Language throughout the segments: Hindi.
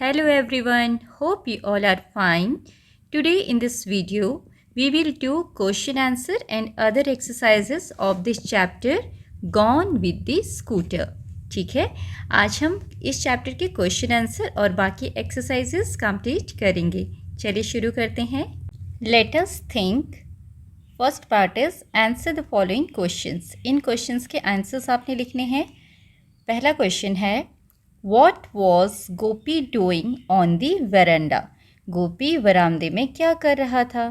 Hello everyone, hope you all are fine. Today in this video, we will do question answer and other exercises of this chapter Gone with the Scooter. ठीक है, आज हम इस चैप्टर के क्वेश्चन आंसर और बाकी एक्सरसाइजेस कंप्लीट करेंगे. चलिए शुरू करते हैं. Let us think. First part is answer the following questions. इन क्वेश्चंस के आंसर्स आपने लिखने हैं. पहला क्वेश्चन है What was Gopi doing on the veranda. Gopi वरामदे में क्या कर रहा था.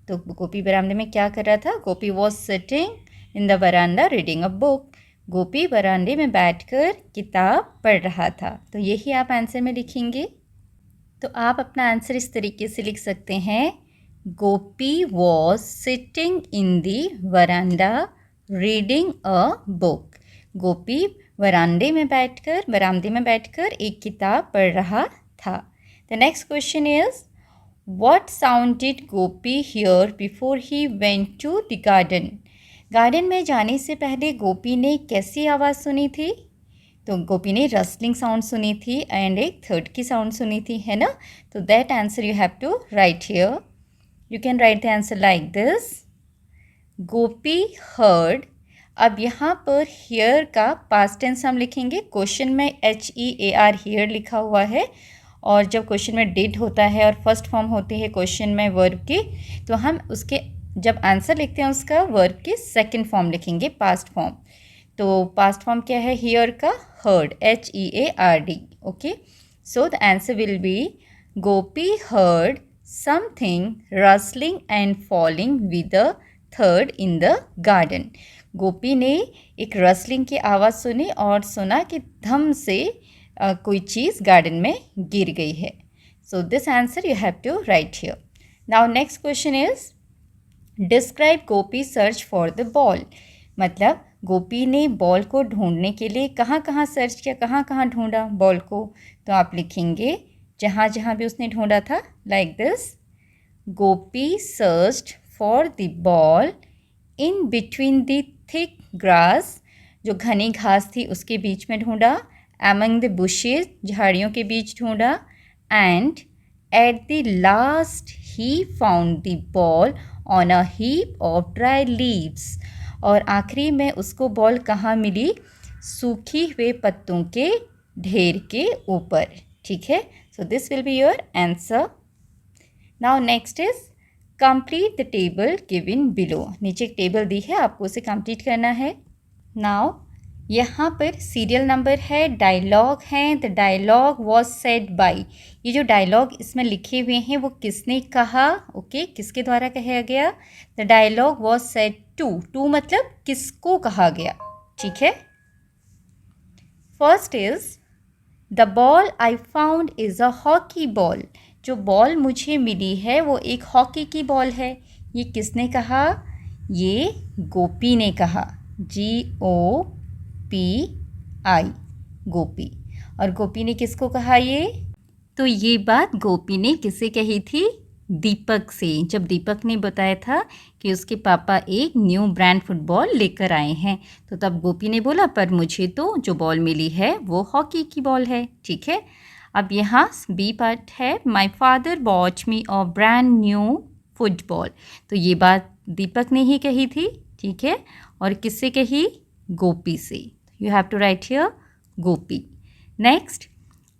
तो गोपी वरामदे में क्या कर रहा था. Gopi was sitting in the veranda reading a book. Gopi वरांडे में बैठकर किताब पढ़ रहा था. तो यही आप आंसर में लिखेंगे. तो आप अपना आंसर इस तरीके से लिख सकते हैं. Gopi was sitting in the veranda reading a book. Gopi बरामदे में बैठकर एक किताब पढ़ रहा था. The next question is what sound did Gopi hear before he went to the garden. Garden में जाने से पहले गोपी ने कैसी आवाज़ सुनी थी. तो गोपी ने रस्लिंग साउंड सुनी थी एंड एक थर्ड की साउंड सुनी थी, है ना. तो that answer you have to write here. You can write the answer like this. Gopi heard. अब यहाँ पर हियर का पास्ट टेंस हम लिखेंगे. क्वेश्चन में HEAR हियर लिखा हुआ है और जब क्वेश्चन में डिड होता है और फर्स्ट फॉर्म होती है क्वेश्चन में वर्ब की, तो हम उसके जब आंसर लिखते हैं उसका वर्ब की सेकंड फॉर्म लिखेंगे, पास्ट फॉर्म. तो पास्ट फॉर्म क्या है हियर का. Heard, HEARD. Okay, so the answer will be Gopi heard something rustling and falling with the third in the garden. Gopi ने एक रसलिंग की आवाज़ सुनी और सुना कि धम से कोई चीज़ गार्डन में गिर गई है. So this answer you have to write here. Now next question is describe Gopi search for the ball. मतलब गोपी ने बॉल को ढूंढने के लिए कहाँ कहाँ सर्च किया, कहाँ कहाँ ढूंढा बॉल को. तो आप लिखेंगे जहाँ जहाँ भी उसने ढूंढा था, like this. Gopi searched for the ball in between the thick grass. जो घनी घास थी उसके बीच में ढूंढा. एमंग द बुशेज, झाड़ियों के बीच ढूंढा. And at the last he found the ball on a heap of dry leaves. और आखिरी में उसको बॉल कहाँ मिली. सूखी हुए पत्तों के ढेर के ऊपर. ठीक है, so this will be your answer. Now next is complete the table given below. नीचे एक टेबल दी है, आपको उसे कंप्लीट करना है. नाउ यहाँ पर सीरियल नंबर है, डायलॉग हैं. The dialogue was said by. ये जो डायलॉग इसमें लिखे हुए हैं वो किसने कहा. ओके, किसके द्वारा कहा गया. The dialogue was said to मतलब किसको कहा गया. ठीक है. First is the ball I found is a hockey ball. जो बॉल मुझे मिली है वो एक हॉकी की बॉल है. ये किसने कहा. ये गोपी ने कहा. GOPI, गोपी. और गोपी ने किसको कहा ये. तो ये बात गोपी ने किससे कही थी. दीपक से. जब दीपक ने बताया था कि उसके पापा एक न्यू ब्रांड फुटबॉल लेकर आए हैं, तो तब गोपी ने बोला पर मुझे तो जो बॉल मिली है वो हॉकी की बॉल है. ठीक है. अब यहाँ बी पार्ट है. My father bot me a brand new football. तो ये बात दीपक ने ही कही थी. ठीक है. और किससे कही. गोपी से. You have to write here Gopi. Next,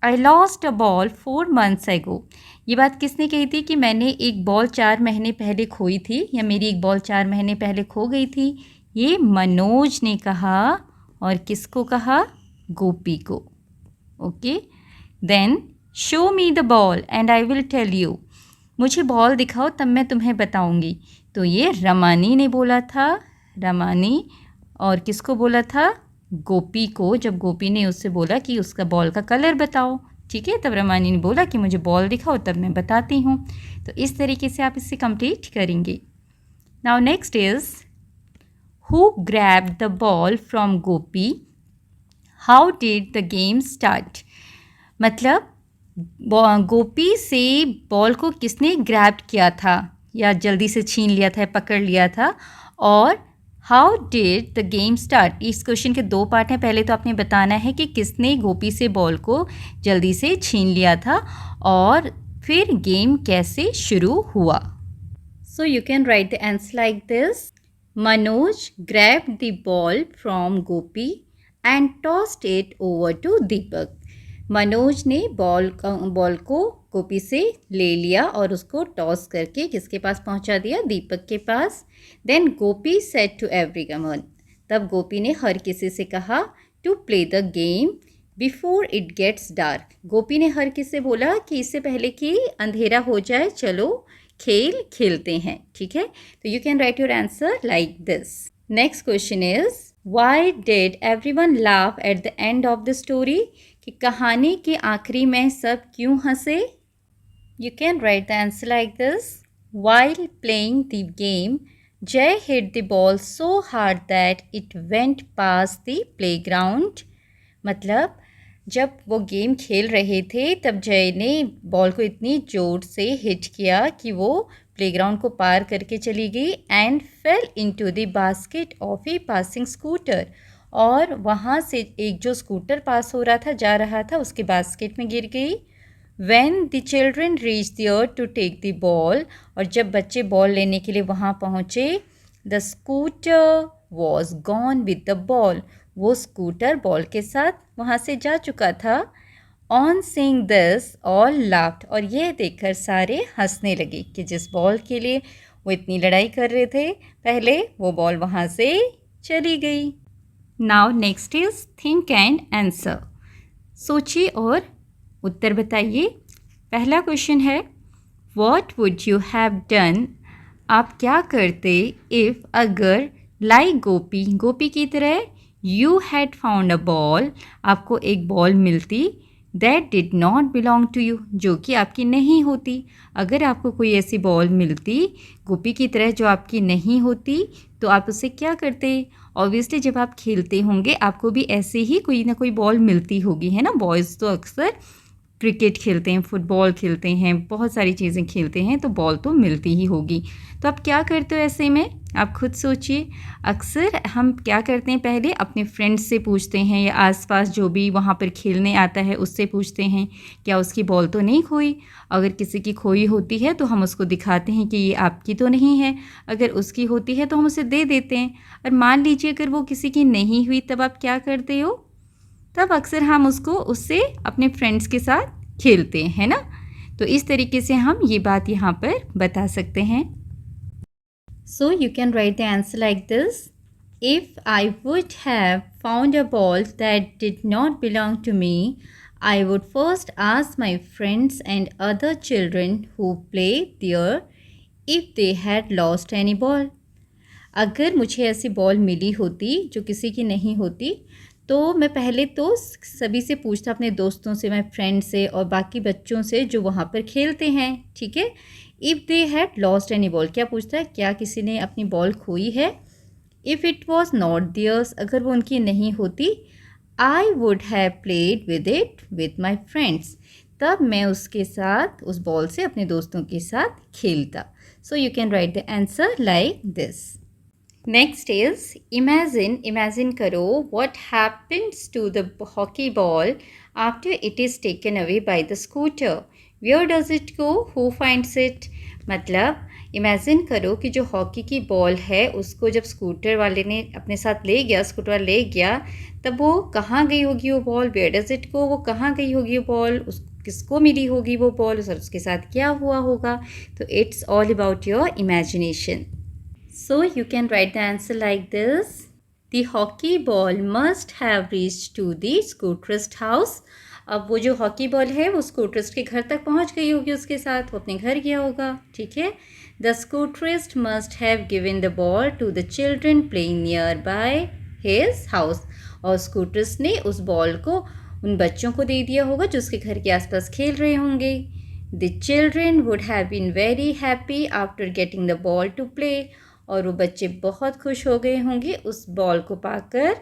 I lost a ball 4 months ago. ये बात किसने कही थी कि मैंने एक बॉल 4 महीने पहले खोई थी, या मेरी एक बॉल 4 महीने पहले खो गई थी. ये मनोज ने कहा. और किसको कहा. गोपी को. Okay. Then show me the ball and I will tell you. मुझे बॉल दिखाओ तब मैं तुम्हें बताऊंगी. तो ये रमानी ने बोला था. रमानी. और किसको बोला था. गोपी को. जब गोपी ने उससे बोला कि उसका बॉल का कलर बताओ, ठीक है, तब रमानी ने बोला कि मुझे बॉल दिखाओ तब मैं बताती हूँ. तो इस तरीके से आप इसे कंप्लीट करेंगे. Now next is who grabbed the ball from Gopi. How did the game start. मतलब गोपी से बॉल को किसने ग्रैब किया था या जल्दी से छीन लिया था, पकड़ लिया था. और how did the game start. इस क्वेश्चन के दो पार्ट हैं। पहले तो आपने बताना है कि किसने गोपी से बॉल को जल्दी से छीन लिया था और फिर गेम कैसे शुरू हुआ। सो you can write the answer like this. Manoj grabbed the ball from Gopi and tossed it over to दीपक। मनोज ने बॉल को गोपी से ले लिया और उसको टॉस करके किसके पास पहुंचा दिया, दीपक के पास। Then Gopi said to everyone, तब गोपी ने हर किसी से कहा to play the game before it gets dark. Gopi ने हर किसी से बोला कि इससे पहले कि अंधेरा हो जाए चलो खेल खेलते हैं, ठीक है। तो you can write your answer like this. Next question is why did everyone laugh at the end of the story, कि कहानी के आखिरी में सब क्यों हंसे। You can write the answer like this. While playing the game Jay hit the ball so hard that it went past the playground. मतलब जब वो गेम खेल रहे थे तब जय ने बॉल को इतनी ज़ोर से हिट किया कि वो प्लेग्राउंड को पार करके चली गई and fail into the basket of a passing scooter. और वहाँ से एक जो स्कूटर पास हो रहा था, जा रहा था, उसके बास्केट में गिर गई। When the children reached there to take the ball, और जब बच्चे बॉल लेने के लिए वहाँ पहुँचे, the scooter was gone with the ball, वो स्कूटर बॉल के साथ वहाँ से जा चुका था। On seeing this all laughed, और यह देखकर सारे हंसने लगे कि जिस बॉल के लिए वो इतनी लड़ाई कर रहे थे पहले, वो बॉल वहाँ से चली गई। Now next is think and answer. सोचिए और उत्तर बताइए। पहला क्वेश्चन है what would you have done, आप क्या करते इफ़ अगर लाइक गोपी, गोपी की तरह you had found a ball, आपको एक बॉल मिलती that did not belong to you, जो कि आपकी नहीं होती। अगर आपको कोई ऐसी बॉल मिलती गोपी की तरह जो आपकी नहीं होती तो आप उससे क्या करते। ऑब्वियसली जब आप खेलते होंगे आपको भी ऐसे ही कोई ना कोई बॉल मिलती होगी, है ना। बॉयज़ तो अक्सर क्रिकेट खेलते हैं, फुटबॉल खेलते हैं, बहुत सारी चीज़ें खेलते हैं, तो बॉल तो मिलती ही होगी। तो आप क्या करते हो ऐसे में, आप खुद सोचिए। अक्सर हम क्या करते हैं, पहले अपने फ्रेंड्स से पूछते हैं या आसपास जो भी वहाँ पर खेलने आता है उससे पूछते हैं क्या उसकी बॉल तो नहीं खोई। अगर किसी की खोई होती है तो हम उसको दिखाते हैं कि ये आपकी तो नहीं है, अगर उसकी होती है तो हम उसे दे देते हैं। और मान लीजिए अगर वो किसी की नहीं हुई, तब आप क्या करते हो, तब अक्सर हम उससे अपने फ्रेंड्स के साथ खेलते हैं ना। तो इस तरीके से हम ये बात यहाँ पर बता सकते हैं। So you can write the answer like this. If I would have found a ball that did not belong to me, I would first ask my friends and other children who play there if they had lost any ball. अगर मुझे ऐसी बॉल मिली होती जो किसी की नहीं होती तो मैं पहले तो सभी से पूछता, अपने दोस्तों से, मैं फ्रेंड से और बाकी बच्चों से जो वहाँ पर खेलते हैं, ठीक है। If they had lost any ball, क्या पूछता है, क्या किसी ने अपनी बॉल खोई है। If it was not theirs, अगर वो उनकी नहीं होती, आई would have played with it with my friends, तब मैं उसके साथ, उस बॉल से अपने दोस्तों के साथ खेलता। So you can write the answer like this. Next is imagine, imagine करो what happens to the hockey ball after it is taken away by the scooter, where does it go, who finds it. मतलब इमेजिन करो कि जो हॉकी की बॉल है उसको जब स्कूटर वाले ने अपने साथ ले गया, स्कूटर वाला ले गया, तब वो कहाँ गई होगी वो ball, where does it go, वो कहाँ गई होगी वो बॉल, उस किसको मिली होगी वो बॉल, और उसके साथ क्या हुआ होगा। तो it's all about your imagination. So you can write the answer like this. The hockey ball must have reached to the scooterist house. अब वो जो हॉकी बॉल है वो स्कूटरिस्ट के घर तक पहुंच गई होगी, उसके साथ वो अपने घर गया होगा, ठीक है। The scooterist must have given the ball to the children playing nearby his house. और स्कूटरिस्ट ने उस बॉल को उन बच्चों को दे दिया होगा जो उसके घर के आसपास खेल रहे होंगे। The children would have been very happy after getting the ball to play. और वो बच्चे बहुत खुश हो गए होंगे उस बॉल को पाकर,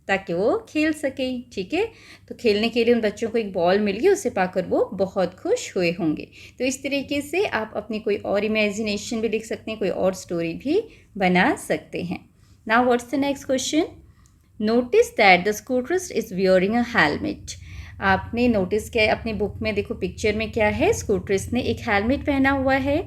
ताकि वो खेल सके, ठीक है। तो खेलने के लिए उन बच्चों को एक बॉल मिल गई, उसे पाकर वो बहुत खुश हुए होंगे। तो इस तरीके से आप अपनी कोई और इमेजिनेशन भी लिख सकते हैं, कोई और स्टोरी भी बना सकते हैं। Now what's the next question? Notice that the scooterist is wearing a helmet. आपने नोटिस किया है अपनी बुक में, देखो पिक्चर में क्या है, स्कूटरिस्ट ने एक हेलमेट पहना हुआ है.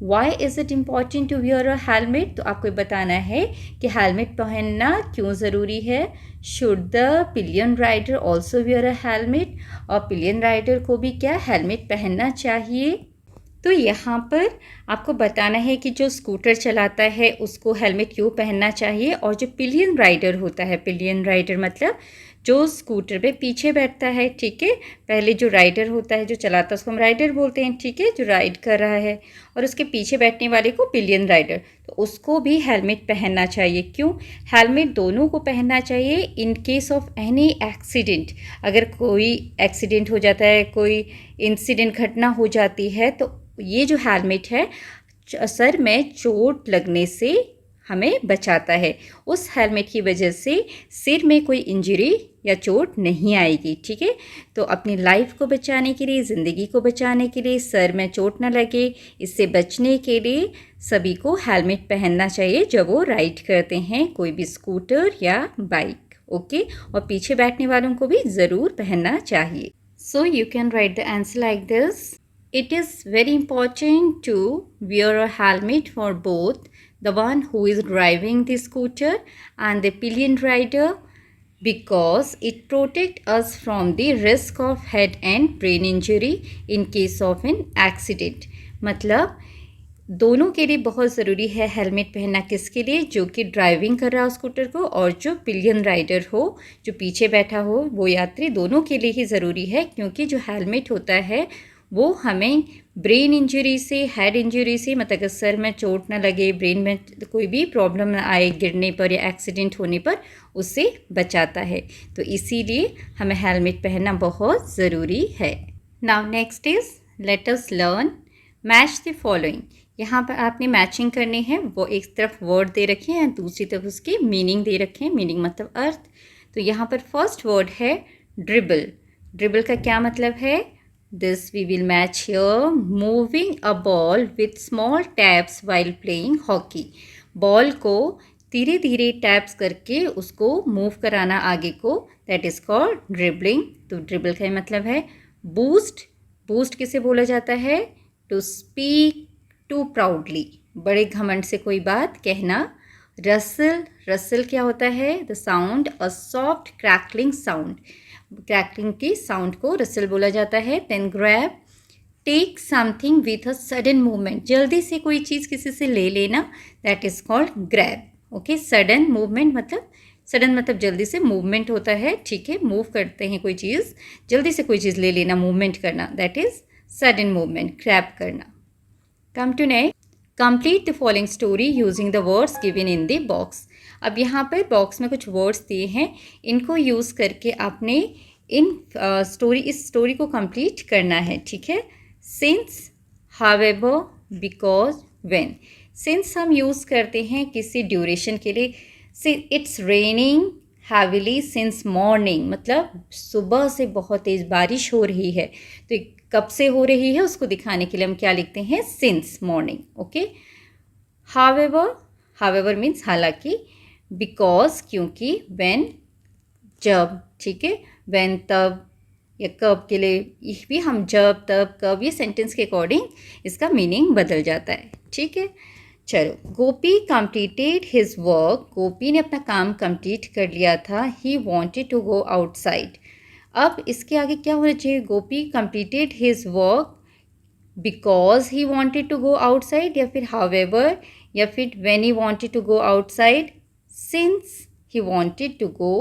Why is it important to wear a helmet? तो आपको बताना है कि हेलमेट पहनना क्यों ज़रूरी है. Should the pillion rider also wear a helmet? और पिलियन राइडर को भी क्या हेलमेट पहनना चाहिए. तो यहाँ पर आपको बताना है कि जो स्कूटर चलाता है उसको हेलमेट क्यों पहनना चाहिए, और जो पिलियन राइडर होता है, पिलियन राइडर मतलब जो स्कूटर पे पीछे बैठता है, ठीक है. पहले जो राइडर होता है, जो चलाता है, उसको हम राइडर बोलते हैं, ठीक है, जो राइड कर रहा है, और उसके पीछे बैठने वाले को पिलियन राइडर. तो उसको भी हेलमेट पहनना चाहिए. क्यों? हेलमेट दोनों को पहनना चाहिए in case of any accident. अगर कोई एक्सीडेंट हो जाता है, कोई इंसिडेंट घटना हो जाती है, तो ये जो हेलमेट है सर में चोट लगने से हमें बचाता है. उस हेलमेट की वजह से सिर में कोई इंजरी या चोट नहीं आएगी, ठीक है. तो अपनी लाइफ को बचाने के लिए, ज़िंदगी को बचाने के लिए, सर में चोट ना लगे, इससे बचने के लिए सभी को हेलमेट पहनना चाहिए जब वो राइड करते हैं कोई भी स्कूटर या बाइक, ओके. और पीछे बैठने वालों को भी ज़रूर पहनना चाहिए. सो you can write the answer like this. It is very important to wear a helmet for both the one who is driving the scooter and the pillion rider, because it protects us from the risk of head and brain injury in case of an accident. मतलब दोनों के लिए बहुत ज़रूरी है हेलमेट पहनना. किसके लिए? जो कि ड्राइविंग कर रहा हो स्कूटर को, और जो पिलियन राइडर हो, जो पीछे बैठा हो, वो यात्री, दोनों के लिए ही ज़रूरी है. क्योंकि जो हेलमेट होता है वो हमें ब्रेन इंजरी से, हेड इंजरी से, मतलब अगर सर में चोट ना लगे, ब्रेन में कोई भी प्रॉब्लम ना आए गिरने पर या एक्सीडेंट होने पर, उससे बचाता है. तो इसीलिए हमें हेलमेट पहनना बहुत ज़रूरी है. Now next is let us learn match the following. यहाँ पर आपने मैचिंग करनी है. वो एक तरफ वर्ड दे रखे हैं, दूसरी तरफ उसकी मीनिंग दे रखे हैं. मीनिंग मतलब अर्थ. तो यहाँ पर फर्स्ट वर्ड है ड्रिबल. ड्रिबल का क्या मतलब है? This we will match here. Moving a ball with small taps while playing hockey. Ball को धीरे धीरे टैप्स करके उसको मूव कराना आगे को, दैट इज़ कॉल्ड ड्रिबलिंग. तो ड्रिबल का मतलब है बूस्ट. बूस्ट किसे बोला जाता है? टू स्पीक टू प्राउडली, बड़े घमंड से कोई बात कहना. रसल. रसल क्या होता है? The sound, a soft crackling sound. Crackling की साउंड को रसल बोला जाता है. Then grab, take something with a sudden movement, जल्दी से कोई चीज़ किसी से ले लेना, that is called grab, okay. Sudden movement मतलब, सडन मतलब जल्दी से मूवमेंट होता है, ठीक है. मूव करते हैं कोई चीज़, जल्दी से कोई चीज़ ले लेना, मूवमेंट करना, that is sudden movement, grab करना. Come to next. Complete the following story using the words given in the box. अब यहाँ पर बॉक्स में कुछ वर्ड्स दिए हैं, इनको यूज़ करके आपने इस स्टोरी को कंप्लीट करना है, ठीक है. Since, however, because, when. Since हम यूज़ करते हैं किसी ड्यूरेशन के लिए. It's raining heavily since morning, मतलब सुबह से बहुत तेज़ बारिश हो रही है. तो कब से हो रही है उसको दिखाने के लिए हम क्या लिखते हैं? Since morning, okay. However, however means हालांकि. बिकॉज क्योंकि. व्हेन जब, ठीक है. व्हेन तब, या कब के लिए भी हम जब, तब, कब, ये सेंटेंस के अकॉर्डिंग इसका मीनिंग बदल जाता है, ठीक है. चलो. Gopi completed his work. Gopi ने अपना काम कंप्लीट कर लिया था. He wanted to go outside. अब इसके आगे क्या होना चाहिए? Gopi completed his work because he wanted to go outside, या फिर हावेवर, या फिर when he wanted to go outside, since he wanted to go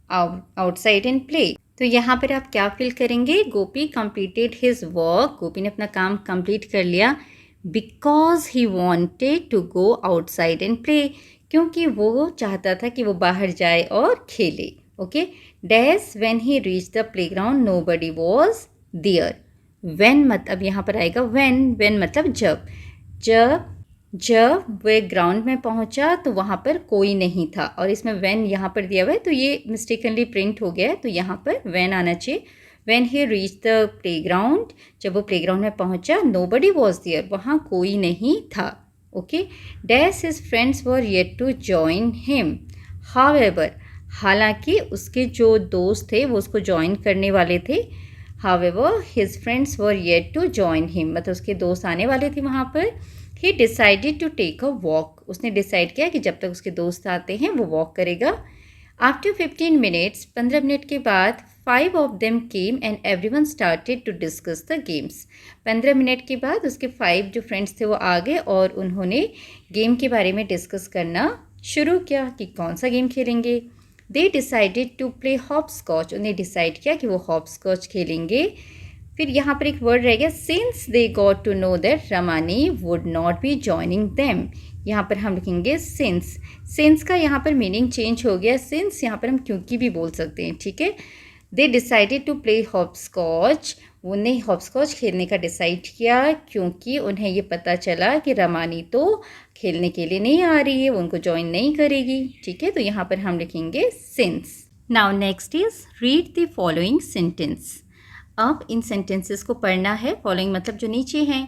outside and play. तो यहाँ पर आप क्या फिल करेंगे? Gopi completed his work, Gopi ने अपना काम कंप्लीट कर लिया. Because he wanted to go outside and play, क्योंकि वो चाहता था कि वो बाहर जाए और खेले, okay. Dash, when he reach the play ground nobody was there. When मतलब यहाँ पर आएगा व्हेन. व्हेन मतलब जब. जब वे ग्राउंड में पहुँचा तो वहाँ पर कोई नहीं था, और इसमें व्हेन यहाँ पर दिया हुआ है तो ये मिस्टेकनली प्रिंट हो गया है, तो यहाँ पर व्हेन आना चाहिए. When he reach the play ground, जब वो प्ले ग्राउंड में पहुँचा, नो बडी वॉज देयर, वहाँ कोई नहीं था, okay. Dash his friends were yet to join him. However, हालांकि उसके जो दोस्त थे वो उसको ज्वाइन करने वाले थे. However his friends were yet to join him, मतलब उसके दोस्त आने वाले थे वहाँ पर. He decided to take a walk. उसने डिसाइड किया कि जब तक उसके दोस्त आते हैं वो वॉक करेगा. आफ्टर 15 मिनट्स, 15 मिनट के बाद 5 of them came and everyone started to discuss the games. 15 minute के बाद उसके 5 जो फ्रेंड्स थे वो आ गए और उन्होंने गेम के बारे में डिस्कस करना शुरू किया कि कौन सा गेम खेलेंगे. They decided to play hopscotch. उन्हें डिसाइड किया कि वो हॉप स्कॉच खेलेंगे. फिर यहाँ पर एक वर्ड रह गया, since they got to know that Ramani would not be joining them. यहाँ पर हम लिखेंगे सिंस. सिंस का यहाँ पर मीनिंग चेंज हो गया. सिंस यहाँ पर हम क्योंकि भी बोल सकते हैं, ठीक है. They decided to play hopscotch. उन्हें हॉप स्कॉच खेलने का डिसाइड किया क्योंकि उन्हें ये पता चला कि रमानी तो खेलने के लिए नहीं आ रही है, वो उनको ज्वाइन नहीं करेगी, ठीक है. तो यहाँ पर हम लिखेंगे since. Now next is read the following sentence. अब इन सेंटेंसेस को पढ़ना है. फॉलोइंग मतलब जो नीचे हैं.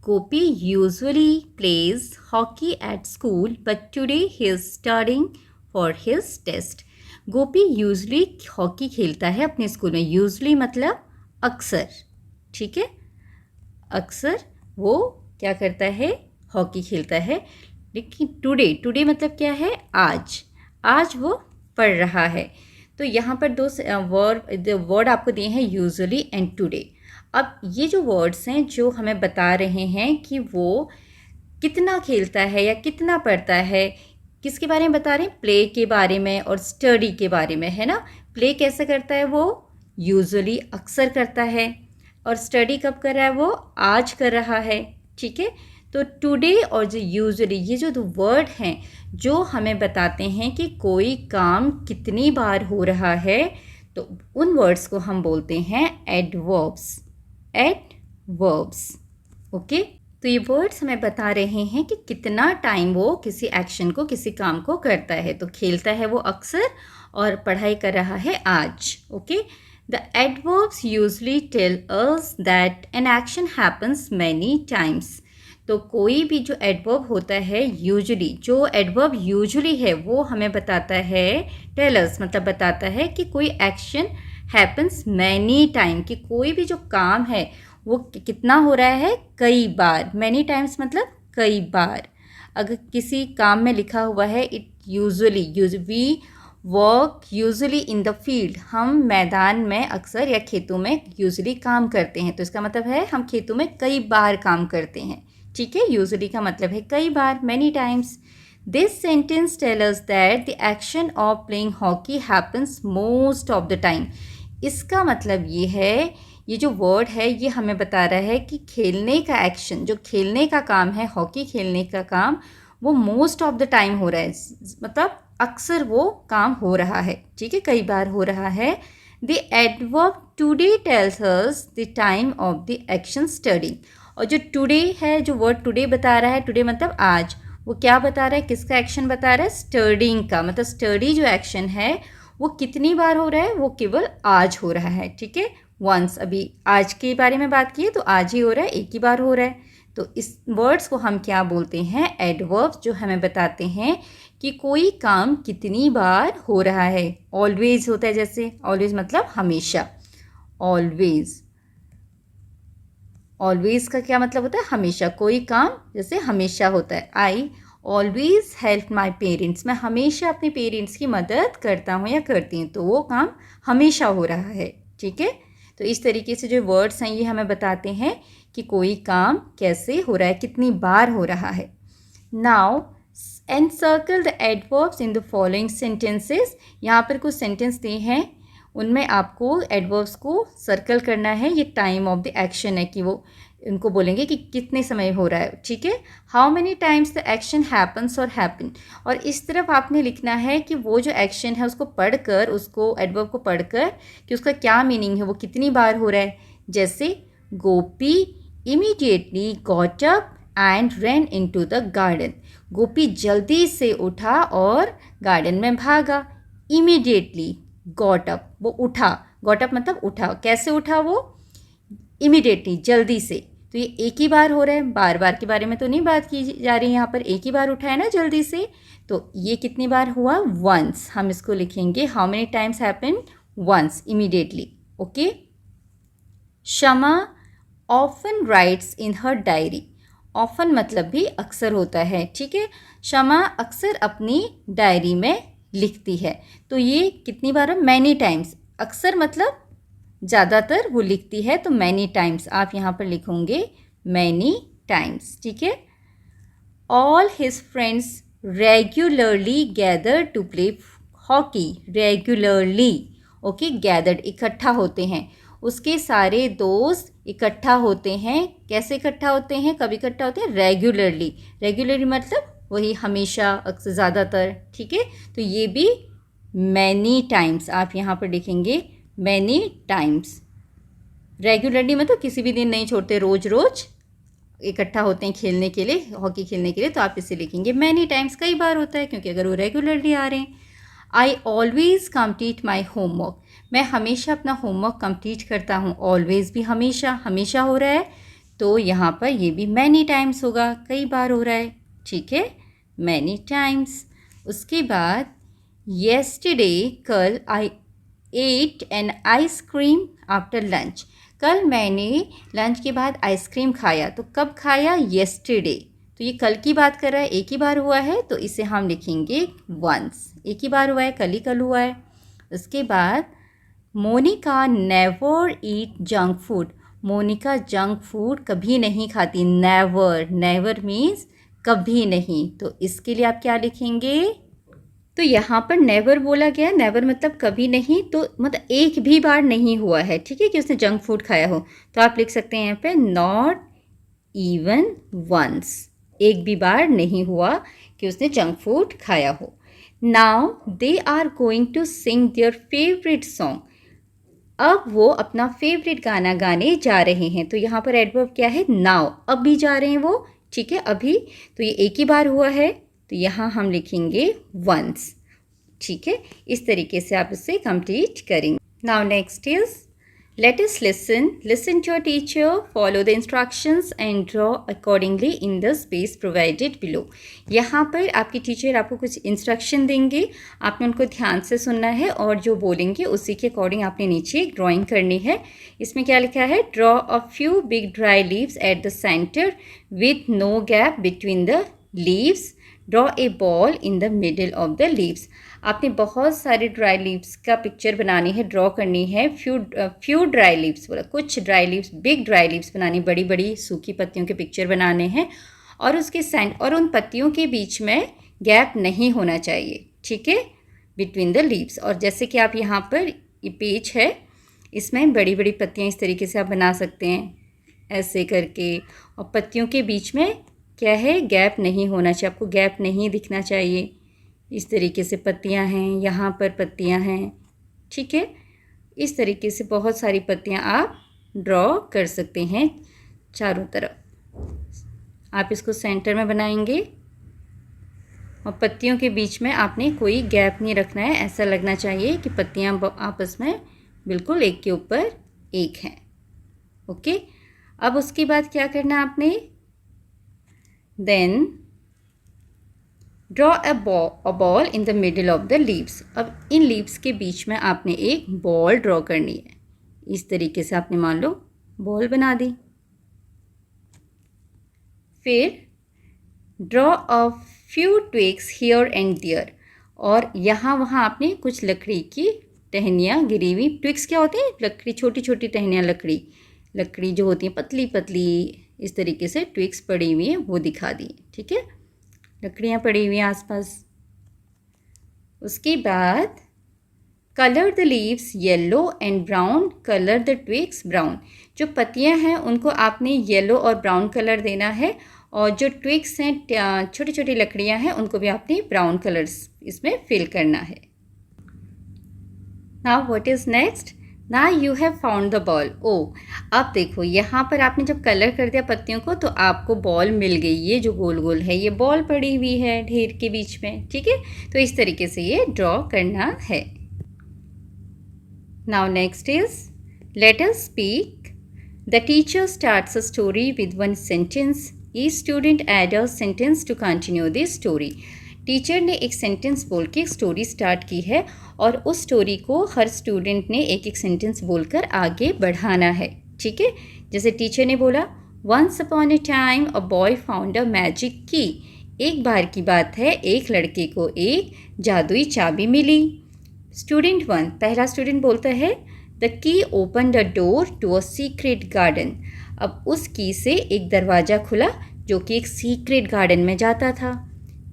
Gopi usually plays hockey at school but today he is studying for his test. Gopi usually hockey खेलता है अपने स्कूल में. यूजुअली मतलब अक्सर, ठीक है. अक्सर वो क्या करता है, हॉकी खेलता है. लेकिन टुडे, टुडे मतलब क्या है, आज. आज वो पढ़ रहा है. तो यहाँ पर दो वर्ड आपको दिए हैं, यूजुअली एंड टुडे. अब ये जो वर्ड्स हैं जो हमें बता रहे हैं कि वो कितना खेलता है या कितना पढ़ता है, किसके बारे में बता रहे हैं, प्ले के बारे में और स्टडी के बारे में, है ना. प्ले कैसे करता है वो, यूजुअली अक्सर करता है. और स्टडी कब कर रहा है, वो आज कर रहा है, ठीक है. तो टुडे और जो यूजुअली, ये जो दो वर्ड हैं जो हमें बताते हैं कि कोई काम कितनी बार हो रहा है, तो उन वर्ड्स को हम बोलते हैं एडवर्ब्स. Adverbs, okay. तो ये वर्ड्स हमें बता रहे हैं कि कितना टाइम वो किसी एक्शन को, किसी काम को करता है. तो खेलता है वो अक्सर और पढ़ाई कर रहा है आज, okay. The adverbs usually tell us that an action happens many times. तो कोई भी जो एडवर्ब होता है यूजुअली, जो एडवर्ब यूजुअली है वो हमें बताता है, टेल अस मतलब बताता है कि कोई एक्शन हैपन्स मैनी टाइम, कि कोई भी जो काम है वो कितना हो रहा है, कई बार. मैनी टाइम्स मतलब कई बार. अगर किसी काम में लिखा हुआ है it usually, we work usually in the field, हम मैदान में अक्सर या खेतों में यूजुअली काम करते हैं, तो इसका मतलब है हम खेतों में कई बार काम करते हैं, ठीक है. यूजुअली का मतलब है कई बार, many times. This sentence tell us that the action of playing hockey happens most of the time. इसका मतलब ये है, ये जो वर्ड है ये हमें बता रहा है कि खेलने का एक्शन, जो खेलने का काम है, हॉकी खेलने का काम, वो मोस्ट ऑफ द टाइम हो रहा है, मतलब अक्सर वो काम हो रहा है, ठीक है, कई बार हो रहा है. The adverb today tells us the time of the action study. और जो टुडे है, जो वर्ड टुडे बता रहा है, टुडे मतलब आज, वो क्या बता रहा है, किसका एक्शन बता रहा है, स्टडिंग का. मतलब स्टडी जो एक्शन है वो कितनी बार हो रहा है, वो केवल आज हो रहा है, ठीक है. वंस, अभी आज के बारे में बात की है तो आज ही हो रहा है, एक ही बार हो रहा है. तो इस वर्ड्स को हम क्या बोलते हैं, एडवर्ब्स, जो हमें बताते हैं कि कोई काम कितनी बार हो रहा है. ऑलवेज होता है, जैसे ऑलवेज मतलब हमेशा. ऑलवेज, ऑलवेज का क्या मतलब होता है, हमेशा. कोई काम जैसे हमेशा होता है. I always help my parents, मैं हमेशा अपने पेरेंट्स की मदद करता हूँ या करती हूँ, तो वो काम हमेशा हो रहा है, ठीक है. तो इस तरीके से जो वर्ड्स हैं ये हमें बताते हैं कि कोई काम कैसे हो रहा है, कितनी बार हो रहा है. Now encircle the adverbs in the following sentences. यहाँ पर कुछ सेंटेंस दिए हैं, उनमें आपको एडवर्ब्स को सर्कल करना है. ये टाइम ऑफ द एक्शन है कि वो उनको बोलेंगे कि कितने समय हो रहा है, ठीक है. How many times the action happens और हैपन. और इस तरफ आपने लिखना है कि वो जो एक्शन है उसको पढ़कर, उसको एडवर्ब को पढ़कर कि उसका क्या मीनिंग है, वो कितनी बार हो रहा है. जैसे Gopi immediately got up and ran into the garden. Gopi जल्दी से उठा और गार्डन में भागा. इमीडिएटली गॉट अप, वो उठा. गॉट अप मतलब उठा. कैसे उठा वो, इमीडिएटली, जल्दी से. तो ये एक ही बार हो रहा है, बार बार के बारे में तो नहीं बात की जा रही है यहाँ पर, एक ही बार उठा है ना जल्दी से। तो ये कितनी बार हुआ, वंस। हम इसको लिखेंगे how many times happen, once, immediately. Okay. Shama often writes in her diary. Often मतलब भी अक्सर होता है, ठीक है। शमा अक्सर अपनी डायरी में लिखती है। तो ये कितनी बार है, मैनी टाइम्स। अक्सर मतलब ज़्यादातर वो लिखती है, तो मैनी टाइम्स आप यहाँ पर लिखोगे मैनी टाइम्स, ठीक है। All his friends regularly gather to play hockey. Regularly, okay, gathered इकट्ठा होते हैं। उसके सारे दोस्त इकट्ठा होते हैं। कैसे इकट्ठा होते हैं, कब इकट्ठा होते हैं, रेगुलरली। रेगुलरली मतलब वही हमेशा, अक्सर, ज़्यादातर, ठीक है। तो ये भी मैनी टाइम्स आप यहाँ पर लिखेंगे मैनी टाइम्स। रेगुलरली मतलब किसी भी दिन नहीं छोड़ते, रोज़ रोज़ इकट्ठा होते हैं खेलने के लिए, हॉकी खेलने के लिए, तो आप इसे लिखेंगे मैनी टाइम्स, कई बार होता है क्योंकि अगर वो रेगुलरली आ रहे हैं। I always complete my homework. मैं हमेशा अपना होमवर्क कंप्लीट करता हूँ। ऑलवेज़ भी हमेशा, हमेशा हो रहा है, तो यहाँ पर ये भी मैनी टाइम्स होगा, कई बार हो रहा है, ठीक है, मैनी टाइम्स। उसके बाद येस्टरडे, कल, I ate an ice cream after lunch. कल मैंने लंच के बाद आइसक्रीम खाया। तो कब खाया, येस्टरडे। तो ये कल की बात कर रहा है, एक ही बार हुआ है, तो इसे हम लिखेंगे वंस। एक ही बार हुआ है, कल ही कल हुआ है। उसके बाद Monica never eat junk food. Monica junk food कभी नहीं खाती। नेवर, नेवर मीन्स कभी नहीं। तो इसके लिए आप क्या लिखेंगे, तो यहाँ पर नेवर बोला गया, नेवर मतलब कभी नहीं, तो मतलब एक भी बार नहीं हुआ है, ठीक है, कि उसने जंक फूड खाया हो। तो आप लिख सकते हैं यहाँ पे नॉट इवन वंस। एक भी बार नहीं हुआ कि उसने जंक फूड खाया हो। Now they are going to sing their favourite song. अब वो अपना फेवरेट गाना गाने जा रहे हैं। तो यहाँ पर एडवर्ब क्या है, नाउ, अब भी जा रहे हैं वो, ठीक है, अभी। तो ये एक ही बार हुआ है, तो यहाँ हम लिखेंगे वंस, ठीक है। इस तरीके से आप इसे कंप्लीट करेंगे। Now next is let us listen to your teacher, follow the instructions and draw accordingly in the space provided below. यहाँ पर आपकी टीचर आपको कुछ इंस्ट्रक्शन देंगे, आपने उनको ध्यान से सुनना है और जो बोलेंगे उसी के अकॉर्डिंग आपने नीचे एक ड्राइंग करनी है। इसमें क्या लिखा है, draw a few big dry leaves at the centre with no gap between the leaves. Draw a ball in the middle of the leaves. आपने बहुत सारे ड्राई लीव्स का पिक्चर बनानी है, ड्रॉ करनी है। फ्यू ड्राई लीव्स बोला, कुछ dry leaves, big dry leaves बनानी, बड़ी बड़ी सूखी पत्तियों के पिक्चर बनाने हैं। और उसके और उन पत्तियों के बीच में गैप नहीं होना चाहिए, ठीक है, बिटवीन द लीव्स। और जैसे कि आप यहाँ पर ये पेज है, इसमें बड़ी बड़ी पत्तियाँ इस तरीके से आप बना सकते हैं, ऐसे करके। और पत्तियों के बीच में क्या है, गैप नहीं होना चाहिए, आपको गैप नहीं दिखना चाहिए। इस तरीके से पत्तियां हैं, यहाँ पर पत्तियां हैं, ठीक है। इस तरीके से बहुत सारी पत्तियां आप ड्रॉ कर सकते हैं चारों तरफ। आप इसको सेंटर में बनाएंगे और पत्तियों के बीच में आपने कोई गैप नहीं रखना है। ऐसा लगना चाहिए कि पत्तियां आपस में बिल्कुल एक के ऊपर एक हैं, ओके। अब उसके बाद क्या करना आपने, then draw a ball in the middle of the leaves. अब इन लीव्स के बीच में आपने एक बॉल ड्रॉ करनी है। इस तरीके से आपने मान लो बॉल बना दी। फिर draw a few twigs here and there. और यहाँ वहाँ आपने कुछ लकड़ी की टहनियाँ गिरी हुई, ट्विग्स क्या होती हैं, लकड़ी, छोटी छोटी टहनियाँ, लकड़ी जो होती हैं पतली पतली, इस तरीके से ट्विग्स पड़ी हुई हैं, वो दिखा दी, ठीक है, लकड़ियाँ पड़ी हुई हैं आसपास। उसके बाद colour the leaves yellow and brown, colour the twigs brown. जो पत्तियां हैं उनको आपने येलो और ब्राउन कलर देना है, और जो ट्विग्स हैं, छोटी छोटी लकड़ियां हैं, उनको भी आपने ब्राउन कलर्स इसमें फिल करना है। नाउ व्हाट इज नेक्स्ट, ना you have found the ball. ओ, अब देखो यहाँ पर आपने जब कलर कर दिया पत्तियों को तो आपको बॉल मिल गई। ये जो गोल गोल है ये बॉल पड़ी हुई है ढेर के बीच में, ठीक है। तो इस तरीके से ये ड्रॉ करना है। Now next is let us speak The teacher starts a story with one sentence. Each student adds a sentence to continue the story. Teacher ने एक सेंटेंस बोल के एक स्टोरी स्टार्ट की है और उस स्टोरी को हर स्टूडेंट ने एक एक सेंटेंस बोलकर आगे बढ़ाना है. ठीक है, जैसे टीचर ने बोला, once upon a time a boy found a magic key. एक बार की बात है, एक लड़के को एक जादुई चाबी मिली. स्टूडेंट 1, पहला स्टूडेंट बोलता है, the key open the door to a secret garden. अब उस की से एक दरवाज़ा खुला जो कि एक सीक्रेट गार्डन में जाता था.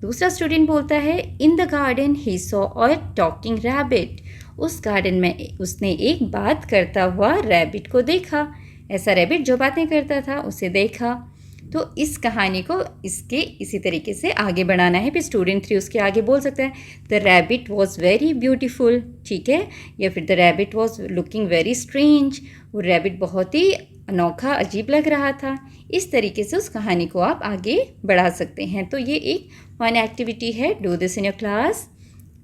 दूसरा स्टूडेंट बोलता है, इन the garden he saw a talking rabbit. उस गार्डन में उसने एक बात करता हुआ रैबिट को देखा. ऐसा रैबिट जो बातें करता था उसे देखा. तो इस कहानी को इसी तरीके से आगे बढ़ाना है. फिर स्टूडेंट 3 उसके आगे बोल सकता है, the rabbit was very beautiful. ठीक है, या फिर the rabbit was looking very strange. वो रैबिट बहुत ही अनोखा अजीब लग रहा था. इस तरीके से उस कहानी को आप आगे बढ़ा सकते हैं. तो ये एक फन एक्टिविटी है. Do this in your class.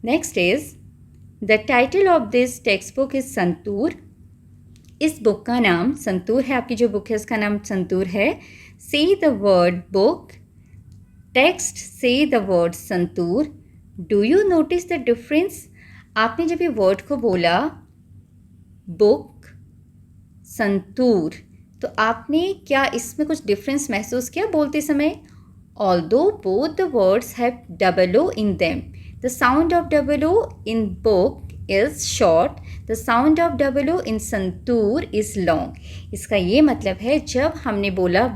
Next is the title of this text book is santoor. इस बुक का नाम संतूर है. आपकी जो बुक है उसका नाम संतूर है. Say the word book. Text say the word santoor. Do you notice the difference? आपने जब ये वर्ड को बोला बुक, संतूर, तो आपने क्या इसमें कुछ डिफरेंस महसूस किया बोलते समय? Although both the words have double O in them, the sound of double O in book is short. The sound of double O in santoor is long. इसका ये मतलब है, जब हमने बोला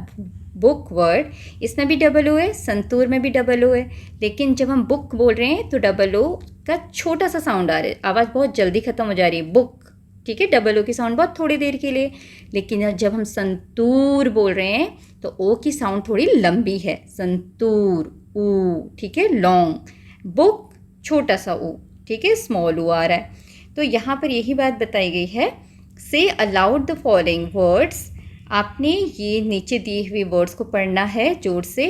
बुक वर्ड, इसमें भी डबल ओ है, संतूर में भी डबल ओ है, लेकिन जब हम बुक बोल रहे हैं तो डबल ओ का छोटा सा साउंड आ रहा है. आवाज़ बहुत जल्दी ख़त्म हो जा रही है, बुक. ठीक है, डबल ओ की साउंड बहुत थोड़ी देर के लिए. लेकिन जब हम संतूर बोल रहे हैं तो ओ की साउंड थोड़ी लंबी है. संतूर ऊ, ठीक है, लॉन्ग. बुक छोटा सा ऊ, ठीक है, स्मॉल ऊ आ रहा है. तो यहाँ पर यही बात बताई गई है. से अलाउड द फॉलोइंग वर्ड्स. आपने ये नीचे दिए हुए वर्ड्स को पढ़ना है जोर से.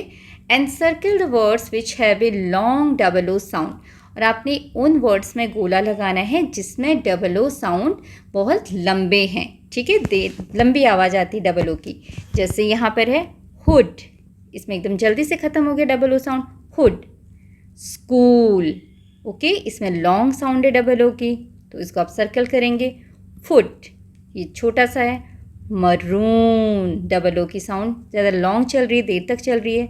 And circle the words which have a long double o sound. और आपने उन वर्ड्स में गोला लगाना है जिसमें डबल ओ साउंड बहुत लंबे हैं. ठीक है, लंबी आवाज़ आती है डबल ओ की. जैसे यहाँ पर है हुड, इसमें एकदम जल्दी से ख़त्म हो गया double o sound, hood. School, okay, इसमें लॉन्ग साउंड है डबल ओ की, तो इसको आप सर्कल करेंगे. फुट, ये छोटा सा है. मरून, डबल ओ की साउंड ज़्यादा लॉन्ग चल रही है, देर तक चल रही है.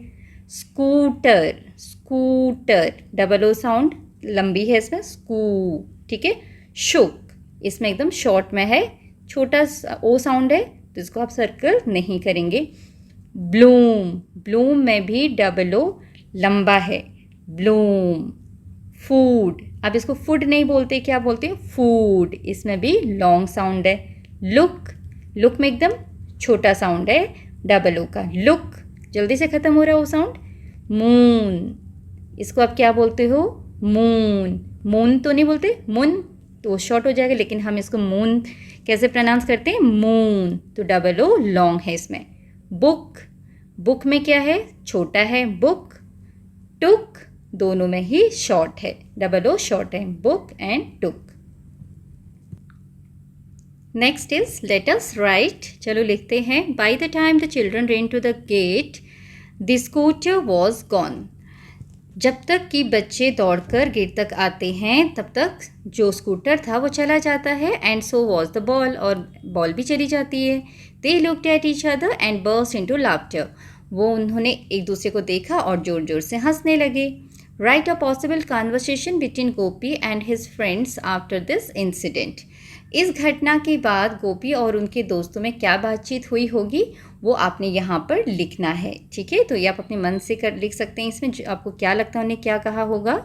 Scooter, scooter, double o sound लंबी है इसमें, स्कू. ठीक है, शुक, इसमें एकदम शॉर्ट में है, छोटा ओ साउंड है, तो इसको आप सर्कल नहीं करेंगे. ब्लूम, ब्लूम में भी डबल ओ लंबा है, ब्लूम. फूड, आप इसको फूड नहीं बोलते, क्या बोलते हैं? फूड, इसमें भी लॉन्ग साउंड है. लुक, लुक में एकदम छोटा साउंड है डबल ओ का, लुक, जल्दी से ख़त्म हो रहा है वो साउंड. मून, इसको आप क्या बोलते हो? मून. मून तो नहीं बोलते, मून तो शॉर्ट हो जाएगा, लेकिन हम इसको मून कैसे प्रोनाउंस करते हैं? मून. तो डबल ओ लॉन्ग है इसमें. बुक, बुक में क्या है? छोटा है, बुक. टुक, दोनों में ही शॉर्ट है, डबल ओ शॉर्ट है, book and took. Next is let us write. चलो लिखते हैं. By the time the children ran to the gate the scooter was gone. जब तक कि बच्चे दौड़कर गेट तक आते हैं तब तक जो स्कूटर था वो चला जाता है. And so was the ball, और बॉल भी चली जाती है. They looked at each other and burst into laughter. वो उन्होंने एक दूसरे को देखा और जोर जोर से हंसने लगे. Right a possible conversation between Gopi and his friends after this incident. इस घटना के बाद गोपी और उनके दोस्तों में क्या बातचीत हुई होगी वो आपने यहाँ पर लिखना है. ठीक है, तो ये आप अपने मन से लिख सकते हैं. इसमें आपको क्या लगता है उन्हें क्या कहा होगा.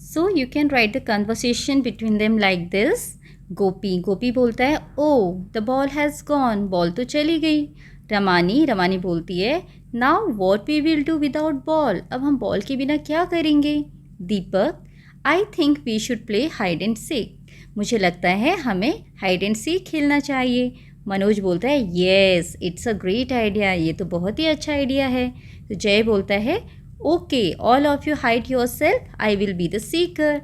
So you can write the conversation between them like this. Gopi, Gopi बोलता है, oh the ball has gone. Ball तो चली गई. रमानी, रमानी बोलती है, now what we will do without ball. अब हम बॉल के बिना क्या करेंगे. Deepak, I think we should play hide and seek. मुझे लगता है हमें हाइड एंड सीक खेलना चाहिए. मनोज बोलता है, yes it's a great idea. ये तो बहुत ही अच्छा आइडिया है. तो जय बोलता है, okay all of you hide your self, I will be the seeker.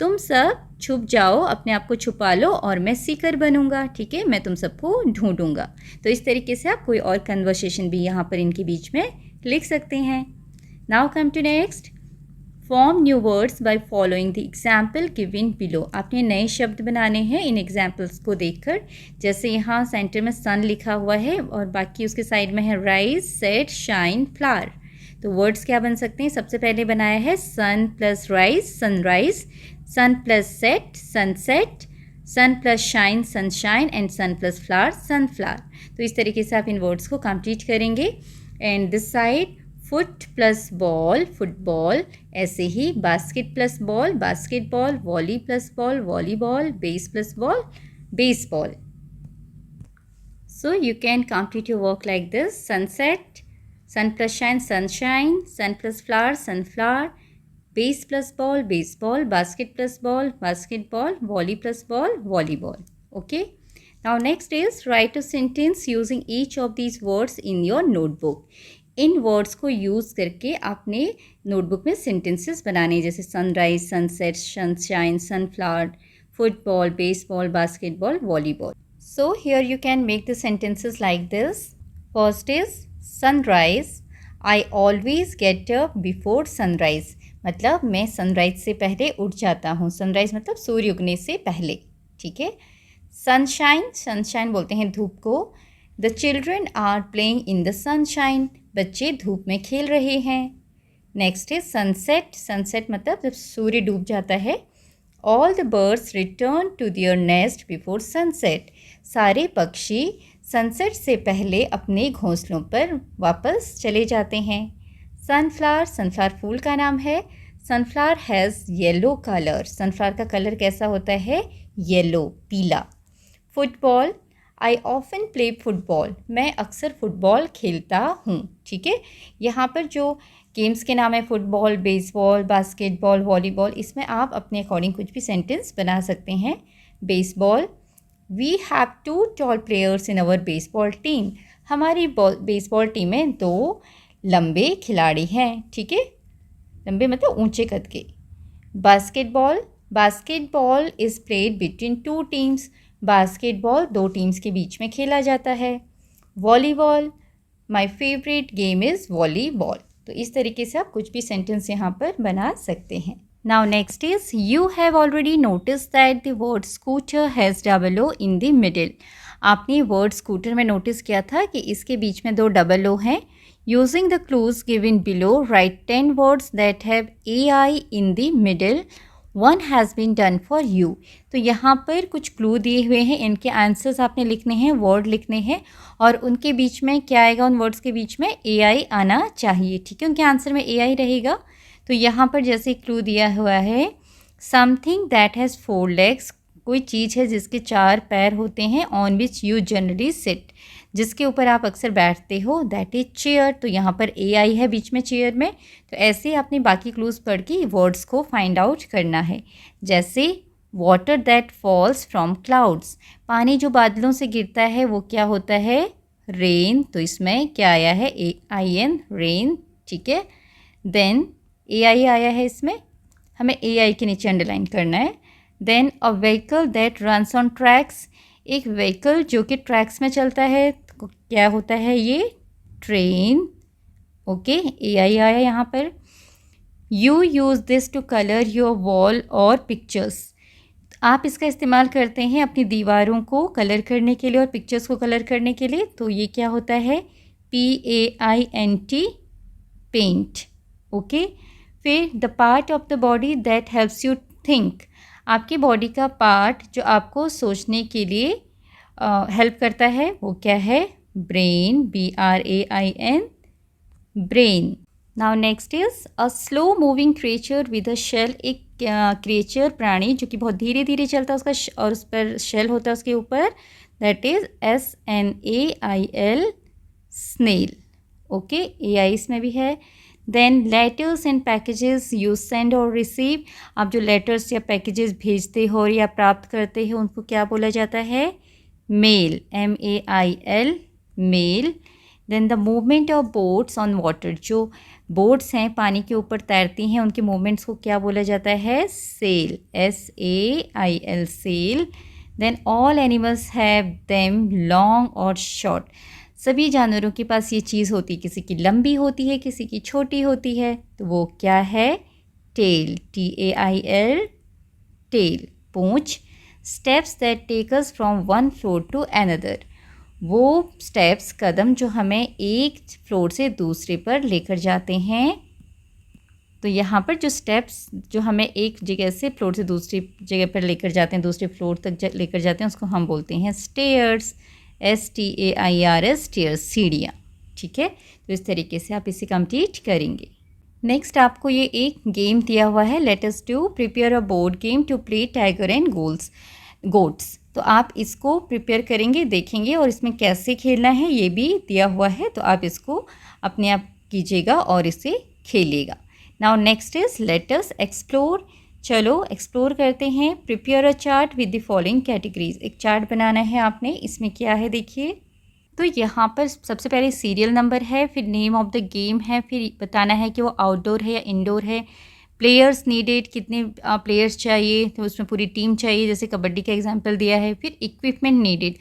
तुम सब छुप जाओ, अपने आप को छुपा लो और मैं सीकर बनूंगा, ठीक है, मैं तुम सबको ढूंढूंगा। तो इस तरीके से आप कोई और कन्वर्सेशन भी यहाँ पर इनके बीच में लिख सकते हैं। Now come to next, form new words by following the example given below. आपने नए शब्द बनाने हैं इन एग्जाम्पल्स को देखकर। जैसे यहाँ सेंटर में सन लिखा हुआ है और बाकी उसके साइड में है राइज, सेट, शाइन, फ्लावर। तो वर्ड्स क्या बन सकते हैं? सबसे पहले बनाया है sun plus rise, sunrise, sun plus set, sunset, sun plus shine, sunshine, and sun plus flower, sunflower. तो इस तरीके से आप इन वर्ड्स को कंप्लीट करेंगे। And this side foot plus ball, football. ऐसे ही basket plus ball, basketball, volley plus ball, volleyball, base plus ball, baseball. So you can complete your work like this: sunset, sun plus shine, sunshine, sun plus flower, sunflower, base plus ball, baseball, basket plus ball, basketball, volley plus ball, volleyball. Okay. Now next is write a sentence using each of these words in your notebook. In words को यूज़ करके आपने नोटबुक में सेंटेंसेस बनाने, जैसे sunrise, sunset, sunshine, sunflower, football, baseball, basketball, volleyball. So here you can make the sentences like this. First is sunrise. I always get up before sunrise. मतलब मैं सनराइज से पहले उठ जाता हूँ. सनराइज मतलब सूर्य उगने से पहले, ठीक है. सनशाइन, सनशाइन बोलते हैं धूप को. The children are playing in the sunshine. बच्चे धूप में खेल रहे हैं. Next is sunset. सनसेट मतलब जब सूर्य डूब जाता है. All the birds return to their nest before sunset. सारे पक्षी सनसेट से पहले अपने घोंसलों पर वापस चले जाते हैं. सनफ्लावर, सनफ्लावर फूल का नाम है. Sunflower has yellow colour. Sunflower का कलर कैसा होता है? येलो, पीला. Football, I often play football. मैं अक्सर फुटबॉल खेलता हूँ, ठीक है. यहाँ पर जो गेम्स के नाम है फुटबॉल, बेसबॉल, बास्केटबॉल, वॉलीबॉल, इसमें आप अपने अकॉर्डिंग कुछ भी सेंटेंस बना सकते हैं. Baseball, we have 2 tall players in our baseball team. हमारी बेसबॉल टीम में 2 लंबे खिलाड़ी हैं, ठीक है. लंबे मतलब ऊंचे कद के. Basketball, basketball is played between 2 teams. Basketball 2 teams के बीच में खेला जाता है. Volleyball, my favourite game is volleyball. तो इस तरीके से आप कुछ भी सेंटेंस यहाँ पर बना सकते हैं. Now next is you have already notice that the word scooter has double o in the middle. आपने वर्ड स्कूटर में नोटिस किया था कि इसके बीच में 2 डबल ओ हैं. Using the clues given below write 10 words that have AI in the middle. 1 has been done for you. तो यहाँ पर कुछ क्लू दिए हुए हैं, इनके आंसर्स आपने लिखने हैं, वर्ड लिखने हैं और उनके बीच में क्या आएगा? उन वर्ड्स के बीच में AI आना चाहिए, ठीक है. उनके आंसर में AI रहेगा. तो यहाँ पर जैसे क्लू दिया हुआ है समथिंग दैट हैज़ 4 legs. कोई चीज़ है जिसके 4 पैर होते हैं. On which you generally sit, जिसके ऊपर आप अक्सर बैठते हो. That is chair. तो यहाँ पर AI है बीच में चेयर में. तो ऐसे आपने बाकी क्लूज़ पढ़ के वर्ड्स को फाइंड आउट करना है. जैसे water that falls from clouds. पानी जो बादलों से गिरता है वो क्या होता है? रेन. तो इसमें क्या आया है? AIN, रेन, ठीक है. देन AI आया है इसमें, हमें AI के नीचे अंडरलाइन करना है. Then a vehicle that runs on tracks. एक व्हीकल जो कि ट्रैक्स में चलता है, तो क्या होता है ये? ट्रेन. ओके, AI आया यहाँ पर. You use this to colour your wall और पिक्चर्स. आप इसका इस्तेमाल करते हैं अपनी दीवारों को कलर करने के लिए और पिक्चर्स को कलर करने के लिए. तो ये क्या होता है? PAINT, paint. ओके. फिर the part of the body that helps you think. आपकी बॉडी का पार्ट जो आपको सोचने के लिए हेल्प करता है वो क्या है? Brain. BRAIN, brain. Now next is a slow moving creature with a shell. एक क्रिएचर, प्राणी जो कि बहुत धीरे धीरे चलता है उसका और उस पर शेल होता है उसके ऊपर. That is SNAIL, snail. Okay, AI इसमें भी है. Then letters and packages you send और रिसीव. आप जो लेटर्स या पैकेजेस भेजते हो या प्राप्त करते हो उनको क्या बोला जाता है? Mail. MAIL, mail. Then the movement of boats on water, जो बोट्स हैं पानी के ऊपर तैरती हैं उनके मूवमेंट्स को क्या बोला जाता है? Sail, SAIL, sail. Then all animals have them long और शॉर्ट, सभी जानवरों के पास ये चीज़ होती है, किसी की लंबी होती है किसी की छोटी होती है, तो वो क्या है? टेल, TAIL, टेल, पूंछ। Steps that take us from one floor to another, वो स्टेप्स, कदम जो हमें एक फ्लोर से दूसरे पर लेकर जाते हैं। तो यहाँ पर जो स्टेप्स जो हमें एक जगह से फ्लोर से दूसरी जगह पर लेकर जाते हैं, दूसरे फ्लोर तक लेकर जाते हैं, उसको हम बोलते हैं स्टेयर्स, STAIRS, स्टेयर्स, सीढ़ियाँ। ठीक है, तो इस तरीके से आप इसे कंप्लीट करेंगे। नेक्स्ट आपको ये एक गेम दिया हुआ है, let us to prepare a board game to play tiger and goats. तो आप इसको प्रिपेयर करेंगे, देखेंगे और इसमें कैसे खेलना है ये भी दिया हुआ है, तो आप इसको अपने आप कीजिएगा और इसे खेलिएगा। Now next is let us explore, चलो एक्सप्लोर करते हैं। Prepare a chart with the following categories, एक चार्ट बनाना है आपने, इसमें क्या है देखिए। तो यहाँ पर सबसे पहले सीरियल नंबर है, फिर नेम ऑफ द गेम है, फिर बताना है कि वो आउटडोर है या इंडोर है, प्लेयर्स नीडेड, कितने प्लेयर्स चाहिए, तो उसमें पूरी टीम चाहिए, जैसे कबड्डी का एग्जांपल दिया है। फिर इक्विपमेंट नीडेड,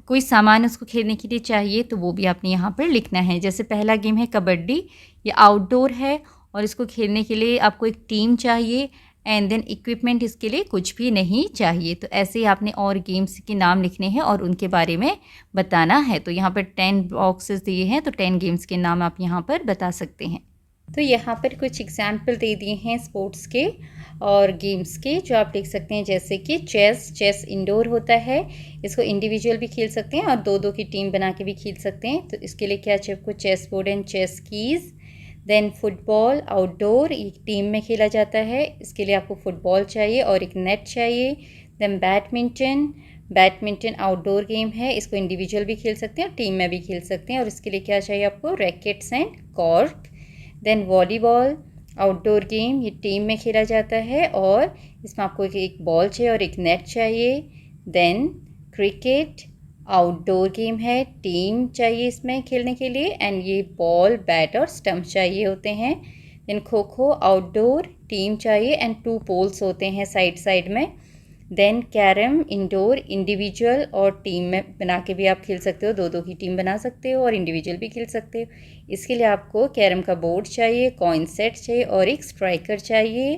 कोई सामान उसको खेलने के लिए चाहिए, तो वो भी आपने यहाँ पर लिखना है। जैसे पहला गेम है कबड्डी, ये आउटडोर है और इसको खेलने के लिए आपको एक टीम चाहिए, एंड देन इक्विपमेंट इसके लिए कुछ भी नहीं चाहिए। तो ऐसे ही आपने और गेम्स के नाम लिखने हैं और उनके बारे में बताना है। तो यहाँ पर 10 बॉक्सेस दिए हैं, तो 10 गेम्स के नाम आप यहाँ पर बता सकते हैं। तो यहाँ पर कुछ एग्जाम्पल दे दिए हैं स्पोर्ट्स के और गेम्स के, जो आप लिख सकते हैं। जैसे कि चेस इंडोर होता है, इसको इंडिविजुअल भी खेल सकते हैं और दो दो की टीम बना के भी खेल सकते हैं। तो इसके लिए क्या चाहिए आपको? Chess board and chess keys. Then football outdoor, एक टीम में खेला जाता है, इसके लिए आपको फुटबॉल चाहिए और एक नेट चाहिए। देन बैडमिंटन आउटडोर गेम है, इसको इंडिविजुअल भी खेल सकते हैं और टीम में भी खेल सकते हैं, और इसके लिए क्या चाहिए आपको? Rackets and cork. Then volleyball outdoor game, ये टीम में खेला जाता है और इसमें आपको एक बॉल चाहिए और एक नेट चाहिए। देन क्रिकेट आउटडोर गेम है, टीम चाहिए इसमें खेलने के लिए, एंड ये बॉल, बैट और स्टम्प चाहिए होते हैं। Then kho kho outdoor, team चाहिए एंड 2 पोल्स होते हैं साइड में। देन कैरम इंडोर, इंडिविजुअल और टीम में बना के भी आप खेल सकते हो, दो दो की टीम बना सकते हो और इंडिविजुअल भी खेल सकते हो। इसके लिए आपको कैरम का बोर्ड चाहिए, कॉइन सेट चाहिए और एक स्ट्राइकर चाहिए।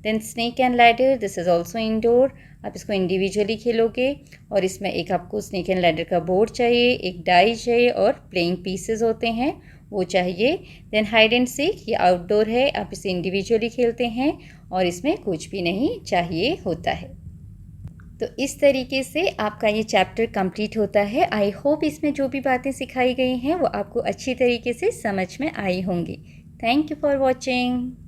Then snake and ladder, this is also indoor, आप इसको इंडिविजुअली खेलोगे और इसमें एक आपको स्नेक एंड लैडर का बोर्ड चाहिए, एक डाई चाहिए और प्लेइंग पीसेस होते हैं वो चाहिए। देन हाइड एंड सीक, ये आउटडोर है, आप इसे इंडिविजुअली खेलते हैं और इसमें कुछ भी नहीं चाहिए होता है। तो इस तरीके से आपका ये चैप्टर कंप्लीट होता है। आई होप इसमें जो भी बातें सिखाई गई हैं वो आपको अच्छी तरीके से समझ में आई होंगी। Thank you for watching.